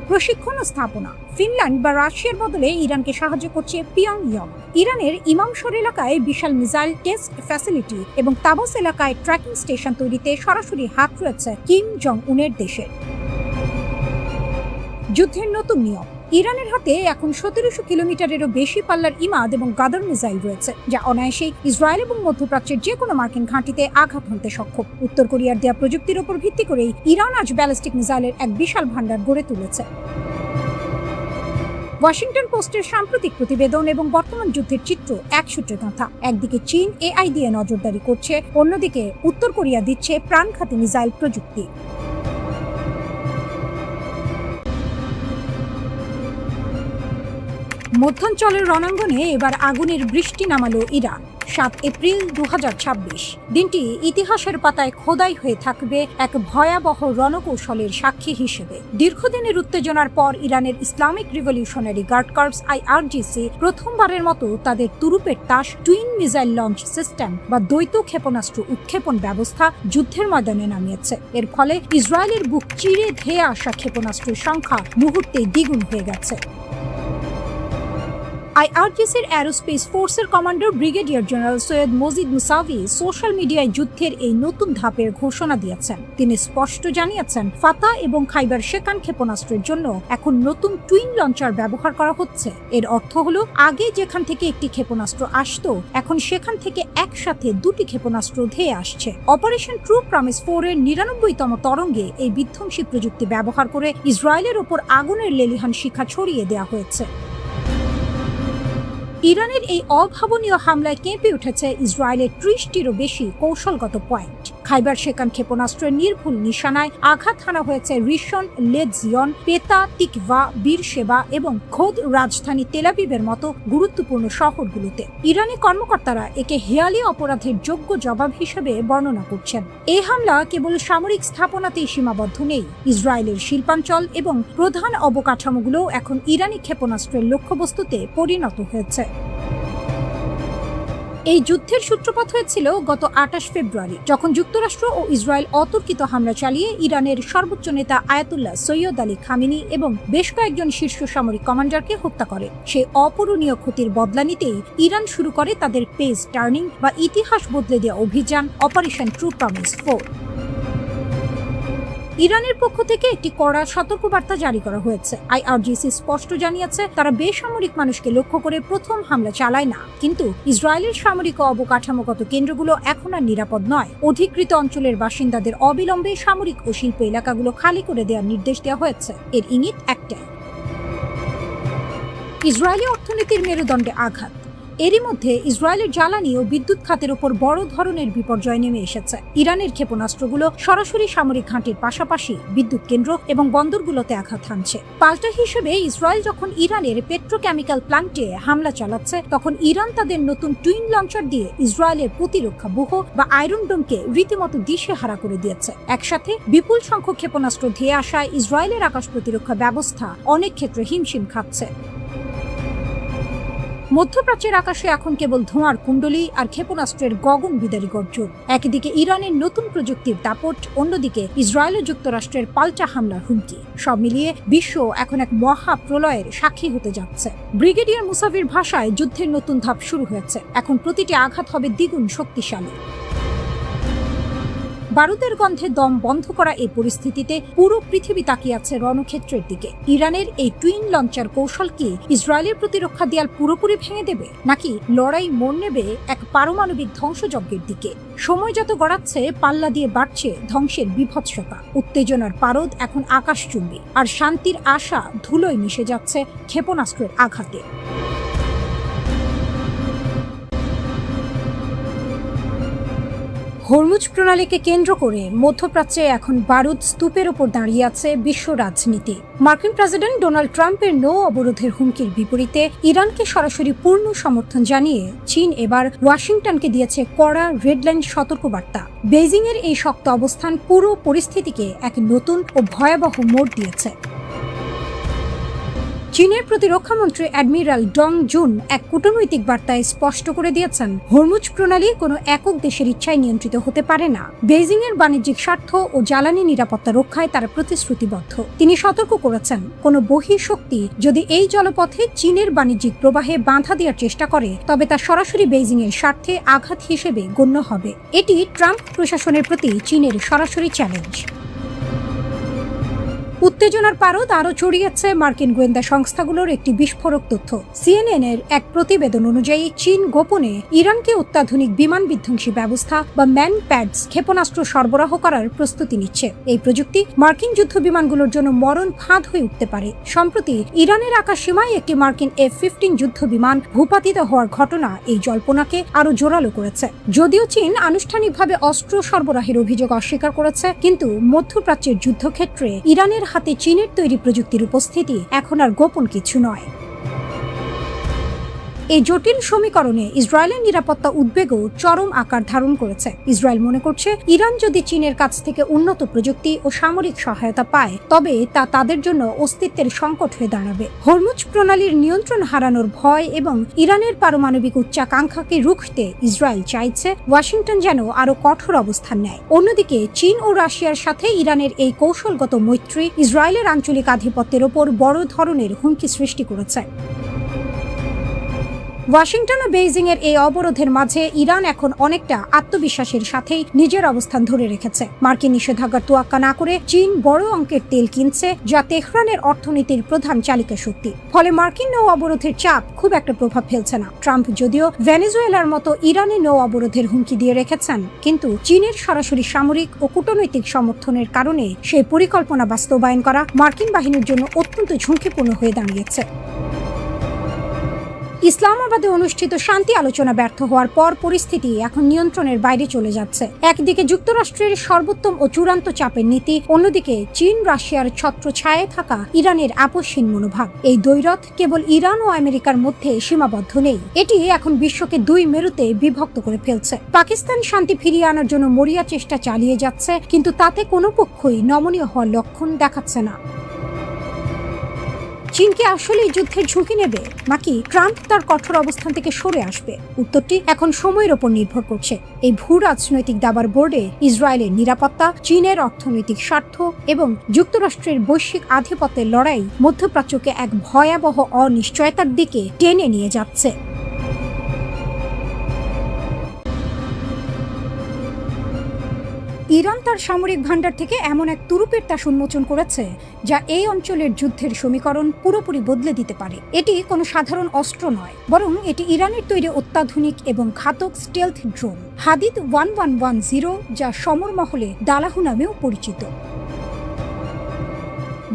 প্রশিক্ষণ ও স্থাপনা। ফিনল্যান্ড বা রাশিয়ার বদলে ইরানকে সাহায্য করছে পিয়ংইয়ং। ইরানের ইমামশর এলাকায় বিশাল মিসাইল টেস্ট ফ্যাসিলিটি এবং তাবস এলাকায় ট্র্যাকিং স্টেশন তৈরিতে সরাসরি হাত রয়েছে কিম জং উনের দেশের। যুদ্ধের নতুন নিয়ম। ইরানের হাতে এখন 1700 কিলোমিটারেরও বেশি পাল্লার ইমাদ এবং গাদার মিসাইল রয়েছে, যা অনায়াসেই ইসরায়েল এবং মধ্যপ্রাচ্যের যে কোনো মার্কিন ঘাঁটিতে আঘাত হানতে সক্ষম। উত্তর কোরিয়ার দেয়া প্রযুক্তির উপর ভিত্তি করেই ইরান আজ ব্যালিস্টিক মিসাইলের এক বিশাল ভান্ডার গড়ে তুলেছে। ওয়াশিংটন পোস্টের সাম্প্রতিক প্রতিবেদন এবং বর্তমান যুদ্ধের চিত্র এক সূত্রে গাঁথা। একদিকে চীন এআই দিয়ে নজরদারি করছে, অন্যদিকে উত্তর কোরিয়া দিচ্ছে প্রাণঘাতী মিসাইল প্রযুক্তি। মধ্যাঞ্চলের রণাঙ্গনে এবার আগুনের বৃষ্টি নামালো ইরান। 7 এপ্রিল 2026 দিনটি ইতিহাসের পাতায় খোদাই হয়ে থাকবে এক ভয়াবহ রণকৌশলের সাক্ষী হিসেবে। দীর্ঘদিনের উত্তেজনার পর ইরানের Islamic Revolutionary Guard Corps IRGC প্রথমবারের মতো তাদের তুরুপের তাস টুইন মিসাইল লঞ্চ সিস্টেম বা দ্বৈত ক্ষেপণাস্ত্র উৎক্ষেপণ ব্যবস্থা যুদ্ধের ময়দানে নামিয়েছে। এর ফলে ইসরায়েলের বুক চিরে ধেয়ে আসা ক্ষেপণাস্ত্রের সংখ্যা মুহূর্তেই দ্বিগুণ হয়ে গেছে। IRGCর অ্যারোস্পেস ফোর্সের commander brigadier general Syed Majid Musavi social মিডিয়ায় যুদ্ধের এই নতুন ধাপের ঘোষণা দিয়েছেন। তিনি স্পষ্ট জানিয়েছেন, ফাতা এবং খাইবার শেকান ক্ষেপণাস্ত্রের জন্য এখন নতুন টুইন লঞ্চার ব্যবহার করা হচ্ছে। এর অর্থ হলো, আগে যেখান থেকে একটি ক্ষেপণাস্ত্র আসতো, এখন সেখান থেকে একসাথে দুটি ক্ষেপণাস্ত্র ধেয়ে আসছে। অপারেশন ট্রু প্রমিস 4 এর 99তম তরঙ্গে এই বিধ্বংসী প্রযুক্তি ব্যবহার করে ইসরায়েলের ওপর আগুনের লেলিহান শিখা ছড়িয়ে দেওয়া হয়েছে। ইরানের এই অভাবনীয় হামলায় কেঁপে উঠেছে ইসরায়েলের 30টিরও বেশি কৌশলগত পয়েন্ট। খাইবার শেকান ক্ষেপণাস্ত্রের নির্ভুল নিশানায় আঘাত হানা হয়েছে রিশন লেজিয়ন, পেতা তিকভা, বীরশেবা এবং খোদ রাজধানী তেলাবিবের মতো গুরুত্বপূর্ণ শহরগুলোতে। ইরানি কর্মকর্তারা একে হেয়ালি অপরাধের যোগ্য জবাব হিসেবে বর্ণনা করছেন। এই হামলা কেবল সামরিক স্থাপনাতেই সীমাবদ্ধ নেই। ইসরায়েলের শিল্পাঞ্চল এবং প্রধান অবকাঠামোগুলো এখন ইরানি ক্ষেপণাস্ত্রের লক্ষ্যবস্তুতে পরিণত হয়েছে। এই যুদ্ধের সূত্রপাত হয়েছিল গত 28 ফেব্রুয়ারি, যখন যুক্তরাষ্ট্র ও ইসরায়েল অতর্কিত হামলা চালিয়ে ইরানের সর্বোচ্চ নেতা আয়াতুল্লাহ সৈয়দ আলী খামেনি এবং বেশ কয়েকজন শীর্ষ সামরিক কমান্ডারকে হত্যা করে। সেই অপূরণীয় ক্ষতির বদলা নিতেই ইরান শুরু করে তাদের পেজ টার্নিং বা ইতিহাস বদলে দেওয়া অভিযান অপারেশন ট্রু প্রমিস 4। ইরানের পক্ষ থেকে একটি কড়া সতর্কবার্তা জারি করা হয়েছে। IRGC স্পষ্ট জানিয়েছে, তারা বেসামরিক মানুষকে লক্ষ্য করে প্রথম হামলা চালায় না, কিন্তু ইসরায়েলের সামরিক ও অবকাঠামোগত কেন্দ্রগুলো এখন আর নিরাপদ নয়। অধিকৃত অঞ্চলের বাসিন্দাদের অবিলম্বে সামরিক ও শিল্প এলাকাগুলো খালি করে দেওয়ার নির্দেশ দেওয়া হয়েছে। এর ইঙ্গিত একটাই, ইসরায়েলি অর্থনীতির মেরুদণ্ডে আঘাত। এরই মধ্যে ইসরায়েলের জ্বালানি ও বিদ্যুৎ খাতের উপর বড় ধরনের বিপর্যয় নেমে এসেছে। ইরানের ক্ষেপণাস্ত্রগুলো সরাসরি সামরিক ঘাঁটির পাশাপাশি বিদ্যুৎ কেন্দ্র এবং বন্দরগুলোতে আঘাত হানছে। পাল্টা হিসেবে ইসরায়েল যখন ইরানের পেট্রোকেমিক্যাল প্ল্যান্টে হামলা চালাচ্ছে, তখন ইরান তাদের নতুন টুইন লঞ্চার দিয়ে ইসরায়েলের প্রতিরক্ষা ব্যুহ বা আয়রন ডোমকে রীতিমতো দিশেহারা করে দিয়েছে। একসাথে বিপুল সংখ্যক ক্ষেপণাস্ত্র ধেয়ে আসায় ইসরায়েলের আকাশ প্রতিরক্ষা ব্যবস্থা অনেক ক্ষেত্রে হিমশিম খাচ্ছে। মধ্যপ্রাচ্যের আকাশে এখন কেবল ধোঁয়ার কুণ্ডলী আর ক্ষেপণাস্ত্রের গগন বিদারী গর্জন। একদিকে ইরানের নতুন প্রযুক্তির দাপট, অন্যদিকে ইসরায়েল ও যুক্তরাষ্ট্রের পাল্টা হামলার হুমকি। সব মিলিয়ে বিশ্ব এখন এক মহা প্রলয়ের সাক্ষী হতে যাচ্ছে। ব্রিগেডিয়ার মুসাভির ভাষায়, যুদ্ধের নতুন ধাপ শুরু হয়েছে। এখন প্রতিটি আঘাত হবে দ্বিগুণ শক্তিশালী। বারুদের গন্ধে দম বন্ধ করা এই পরিস্থিতিতে পুরো পৃথিবী তাকিয়ে আছে রণক্ষেত্রের দিকে। ইরানের এই টুইন লঞ্চার কৌশল কি ইসরায়েলের প্রতিরক্ষা দেয়াল পুরোপুরি ভেঙে দেবে, নাকি লড়াই মোড় নেবে এক পারমাণবিক ধ্বংসযজ্ঞের দিকে? সময় যত গড়াচ্ছে, পাল্লা দিয়ে বাড়ছে ধ্বংসের বিভৎসতা। উত্তেজনার পারদ এখন আকাশচুম্বী, আর শান্তির আশা ধুলোয় মিশে যাচ্ছে ক্ষেপণাস্ত্রের আঘাতে। হরমুজ প্রণালীকে কেন্দ্র করে মধ্যপ্রাচ্যে এখন বারুদ স্তূপের ওপর দাঁড়িয়ে আছে বিশ্ব রাজনীতি। মার্কিন প্রেসিডেন্ট ডোনাল্ড ট্রাম্পের নৌ অবরোধের হুমকির বিপরীতে ইরানকে সরাসরি পূর্ণ সমর্থন জানিয়ে চীন এবার ওয়াশিংটনকে দিয়েছে কড়া রেডলাইন সতর্কবার্তা। বেইজিং এর এই শক্ত অবস্থান পুরো পরিস্থিতিকে এক নতুন ও ভয়াবহ মোড় দিয়েছে। চীনের প্রতিরক্ষামন্ত্রী অ্যাডমিরাল ডং জুন এক কূটনৈতিক বার্তায় স্পষ্ট করে দিয়েছেন, হরমুজ প্রণালী কোনো একক দেশের ইচ্ছায় নিয়ন্ত্রিত হতে পারে না। বেইজিং এর বাণিজ্যিক স্বার্থ ও জ্বালানি নিরাপত্তা রক্ষায় তারা প্রতিশ্রুতিবদ্ধ। তিনি সতর্ক করেছেন, কোনো বহিঃশক্তি যদি এই জলপথে চীনের বাণিজ্যিক প্রবাহে বাধা দেওয়ার চেষ্টা করে, তবে তা সরাসরি বেইজিং এর স্বার্থে আঘাত হিসেবে গণ্য হবে। এটি ট্রাম্প প্রশাসনের প্রতি চীনের সরাসরি চ্যালেঞ্জ। উত্তেজনার পারদ আরও ছড়িয়েছে মার্কিন গোয়েন্দা সংস্থাগুলোর একটি বিস্ফোরক তথ্য। CNN এর এক প্রতিবেদন অনুযায়ী চীন গোপনে ইরানকে অত্যাধুনিক বিমান বিধ্বংসী ব্যবস্থা বা ম্যান প্যাডস ক্ষেপণাস্ত্র সরবরাহ করার প্রস্তুতি নিচ্ছে। এই প্রযুক্তি মার্কিন যুদ্ধ বিমানগুলোর জন্য মরণ ফাঁদ হয়ে উঠতে পারে। সম্প্রতি ইরানের আকাশসীমায় একটি মার্কিন F-15 যুদ্ধ বিমান ভূপাতিত হওয়ার ঘটনা এই জল্পনাকে আরও জোরালো করেছে। যদিও চীন আনুষ্ঠানিকভাবে অস্ত্র সরবরাহের অভিযোগ অস্বীকার করেছে, কিন্তু মধ্যপ্রাচ্যের যুদ্ধক্ষেত্রে ইরানের হাতে চীনের তৈরি প্রযুক্তির উপস্থিতি এখন আর গোপন কিছু নয়। এই জটিল সমীকরণে ইসরায়েলের নিরাপত্তা উদ্বেগও চরম আকার ধারণ করেছে। ইসরায়েল মনে করছে, ইরান যদি চীনের কাছ থেকে উন্নত প্রযুক্তি ও সামরিক সহায়তা পায়, তবে তা তাদের জন্য অস্তিত্বের সংকট হয়ে দাঁড়াবে। হরমুজ প্রণালীর নিয়ন্ত্রণ হারানোর ভয় এবং ইরানের পারমাণবিক উচ্চাকাঙ্ক্ষাকে রুখতে ইসরায়েল চাইছে ওয়াশিংটন যেন আরও কঠোর অবস্থান নেয়। অন্যদিকে চীন ও রাশিয়ার সাথে ইরানের এই কৌশলগত মৈত্রী ইসরায়েলের আঞ্চলিক আধিপত্যের ওপর বড় ধরনের হুমকি সৃষ্টি করেছে। ওয়াশিংটন ও বেইজিং এর এই অবরোধের মাঝে ইরান এখন অনেকটা আত্মবিশ্বাসের সাথেই নিজের অবস্থান ধরে রেখেছে। মার্কিন নিষেধাজ্ঞার তোয়াক্কা না করে চীন বড় অঙ্কের তেল কিনছে, যা তেহরানের অর্থনীতির প্রধান চালিকা শক্তি। ফলে মার্কিন নৌ অবরোধের চাপ খুব একটা প্রভাব ফেলছে না। ট্রাম্প যদিও ভেনেজুয়েলার মতো ইরানি নৌ অবরোধের হুমকি দিয়ে রেখেছেন, কিন্তু চীনের সরাসরি সামরিক ও কূটনৈতিক সমর্থনের কারণে সেই পরিকল্পনা বাস্তবায়ন করা মার্কিন বাহিনীর জন্য অত্যন্ত ঝুঁকিপূর্ণ হয়ে দাঁড়িয়েছে। ইসলামাবাদে অনুষ্ঠিত শান্তি আলোচনা ব্যর্থ হওয়ার পর পরিস্থিতি এখন নিয়ন্ত্রণের বাইরে চলে যাচ্ছে। একদিকে যুক্তরাষ্ট্রের সর্বোত্তম ও চূড়ান্ত চাপের নীতি, অন্যদিকে চীন রাশিয়ার ছত্রছায়ায় থাকা ইরানের আপোষহীন মনোভাব। এই দ্বৈরথ কেবল ইরান ও আমেরিকার মধ্যে সীমাবদ্ধ নেই, এটি এখন বিশ্বকে দুই মেরুতে বিভক্ত করে ফেলছে। পাকিস্তান শান্তি ফিরিয়ে আনার জন্য মরিয়া চেষ্টা চালিয়ে যাচ্ছে, কিন্তু তাতে কোনো পক্ষই নমনীয় হওয়ার লক্ষণ দেখাচ্ছে না। চীন কি আসলে যুদ্ধের ঝুঁকি নেবে, নাকি ট্রাম্প তার কঠোর অবস্থান থেকে সরে আসবে? উত্তরটি এখন সময়ের ওপর নির্ভর করছে। এই ভূ রাজনৈতিক দাবার বোর্ডে ইসরায়েলের নিরাপত্তা, চীনের অর্থনৈতিক স্বার্থ এবং যুক্তরাষ্ট্রের বৈশ্বিক আধিপত্যের লড়াই মধ্যপ্রাচ্যকে এক ভয়াবহ অনিশ্চয়তার দিকে টেনে নিয়ে যাচ্ছে। ইরান তার সামরিক ভান্ডার থেকে এমন এক তুরুপের তাস উন্মোচন করেছে, যা এই অঞ্চলের যুদ্ধের সমীকরণ পুরোপুরি বদলে দিতে পারে। এটি কোনো সাধারণ অস্ত্র নয়, বরং এটি ইরানের তৈরি অত্যাধুনিক এবং ঘাতক স্টেলথ ড্রোন হাদিদ 1110, যা সমর মহলে দালাহু নামেও পরিচিত।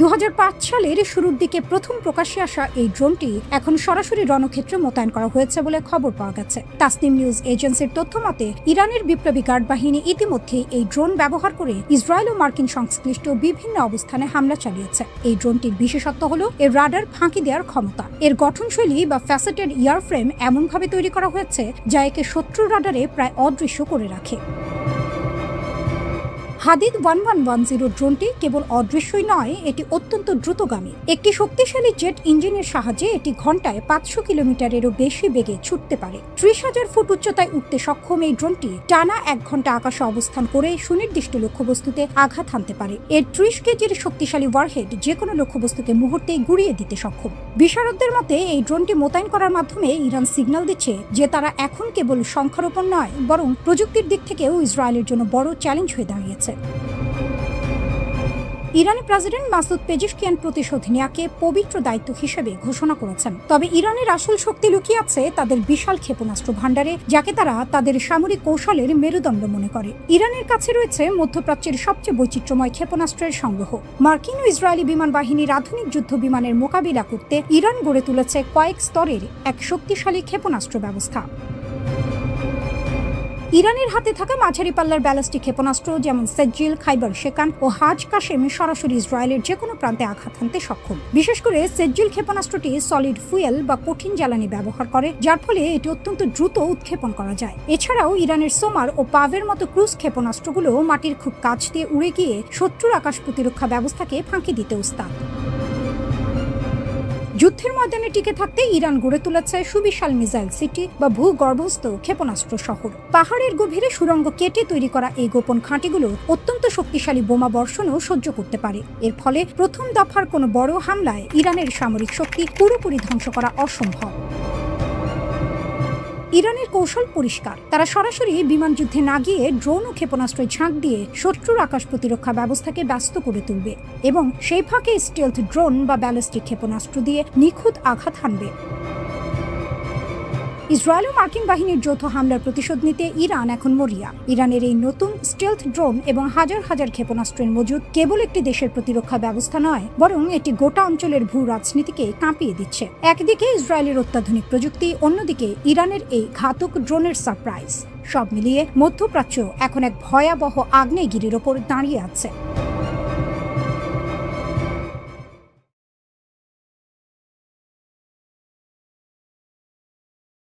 2005 সালের শুরুর দিকে প্রথম প্রকাশ্যে আসা এই ড্রোনটি এখন সরাসরি রণক্ষেত্রে মোতায়েন করা হয়েছে বলে খবর পাওয়া গেছে। তাসনিম নিউজ এজেন্সির তথ্য মতে, ইরানের বিপ্লবী গার্ড বাহিনী ইতিমধ্যেই এই ড্রোন ব্যবহার করে ইসরায়েল ও মার্কিন সংশ্লিষ্ট বিভিন্ন অবস্থানে হামলা চালিয়েছে। এই ড্রোনটির বিশেষত্ব হল এর রাডার ফাঁকি দেওয়ার ক্ষমতা। এর গঠনশৈলী বা ফ্যাসেটেড ইয়ারফ্রেম এমনভাবে তৈরি করা হয়েছে, যা একে শত্রু রাডারে প্রায় অদৃশ্য করে রাখে। হাদিদ 1110 ড্রোনটি কেবল অদৃশ্যই নয়, এটি অত্যন্ত দ্রুতগামী। একটি শক্তিশালী জেট ইঞ্জিনের সাহায্যে এটি ঘন্টায় 500 কিলোমিটারেরও বেশি বেগে ছুটতে পারে। 30,000 ফুট উচ্চতায় উঠতে সক্ষম এই ড্রোনটি টানা 1 ঘন্টা আকাশে অবস্থান করে সুনির্দিষ্ট লক্ষ্যবস্তুতে আঘাত হানতে পারে। এর 30 কেজির শক্তিশালী ওয়ারহেড যে কোনো লক্ষ্যবস্তুকে মুহূর্তেই গুঁড়িয়ে দিতে সক্ষম। বিশারদদের মতে, এই ড্রোনটি মোতায়েন করার মাধ্যমে ইরান সিগন্যাল দিচ্ছে যে তারা এখন কেবল সংখ্যার ওপর নয়, বরং প্রযুক্তির দিক থেকেও ইসরায়েলের জন্য বড় চ্যালেঞ্জ হয়ে দাঁড়িয়েছে। ইরানের প্রেসিডেন্ট মাসুদ পেজিশকিয়ান প্রতিশোধ নেয়াকে পবিত্র দায়িত্ব হিসেবে ঘোষণা করেছেন। তবে ইরানের আসল শক্তি লুকিয়ে আছে তাদের বিশাল ক্ষেপণাস্ত্র ভান্ডারে, যাকে তারা তাদের সামরিক কৌশলের মেরুদণ্ড মনে করে। ইরানের কাছে রয়েছে মধ্যপ্রাচ্যের সবচেয়ে বৈচিত্র্যময় ক্ষেপণাস্ত্রের সংগ্রহ। মার্কিন ও ইসরায়েলি বিমান বাহিনীর আধুনিক যুদ্ধ বিমানের মোকাবিলা করতে ইরান গড়ে তুলেছে কয়েক স্তরের এক শক্তিশালী ক্ষেপণাস্ত্র ব্যবস্থা। ইরানের হাতে থাকা মাঝারি পাল্লার ব্যালিস্টিক ক্ষেপণাস্ত্র যেমন সেজ্জিল, খাইবার শেকান ও হাজ কাশেম সরাসরি ইসরায়েলের যে কোনো প্রান্তে আঘাত হানতে সক্ষম। বিশেষ করে সেজ্জিল ক্ষেপণাস্ত্রটি সলিড ফুয়েল বা কঠিন জ্বালানি ব্যবহার করে, যার ফলে এটি অত্যন্ত দ্রুত উৎক্ষেপণ করা যায়। এছাড়াও ইরানের সোমার ও পাভের মতো ক্রুজ ক্ষেপণাস্ত্রগুলো মাটির খুব কাছ দিয়ে উড়ে গিয়ে শত্রুর আকাশ প্রতিরক্ষা ব্যবস্থাকে ফাঁকি দিতে উস্তাদ। যুদ্ধের ময়দানে টিকে থাকতে ইরান গড়ে তুলেছে সুবিশাল মিসাইল সিটি বা ভূগর্ভস্থ ক্ষেপণাস্ত্র শহর। পাহাড়ের গভীরে সুড়ঙ্গ কেটে তৈরি করা এই গোপন ঘাঁটিগুলো অত্যন্ত শক্তিশালী বোমা বর্ষণও সহ্য করতে পারে। এর ফলে প্রথম দফার কোনো বড় হামলায় ইরানের সামরিক শক্তি পুরোপুরি ধ্বংস করা অসম্ভব। ইরানের কৌশল পরিষ্কার, তারা সরাসরি বিমান যুদ্ধে না গিয়ে ড্রোন ও ক্ষেপণাস্ত্রের ঝাঁক দিয়ে শত্রুর আকাশ প্রতিরক্ষা ব্যবস্থাকে ব্যস্ত করে তুলবে এবং সেই ফাঁকে স্টেলথ ড্রোন বা ব্যালিস্টিক ক্ষেপণাস্ত্র দিয়ে নিখুঁত আঘাত হানবে। ইসরায়েল ও মার্কিন বাহিনীর যৌথ হামলার প্রতিশোধ নিতে ইরান এখন মরিয়া। ইরানের এই নতুন স্টেলথ ড্রোন এবং হাজার হাজার ক্ষেপণাস্ত্রের মজুদ কেবল একটি দেশের প্রতিরক্ষা ব্যবস্থা নয়, বরং এটি গোটা অঞ্চলের ভূ রাজনীতিকে কাঁপিয়ে দিচ্ছে। একদিকে ইসরায়েলের অত্যাধুনিক প্রযুক্তি, অন্যদিকে ইরানের এই ঘাতক ড্রোনের সারপ্রাইজ। সব মিলিয়ে মধ্যপ্রাচ্য এখন এক ভয়াবহ আগ্নেয়গিরির ওপর দাঁড়িয়ে আছে।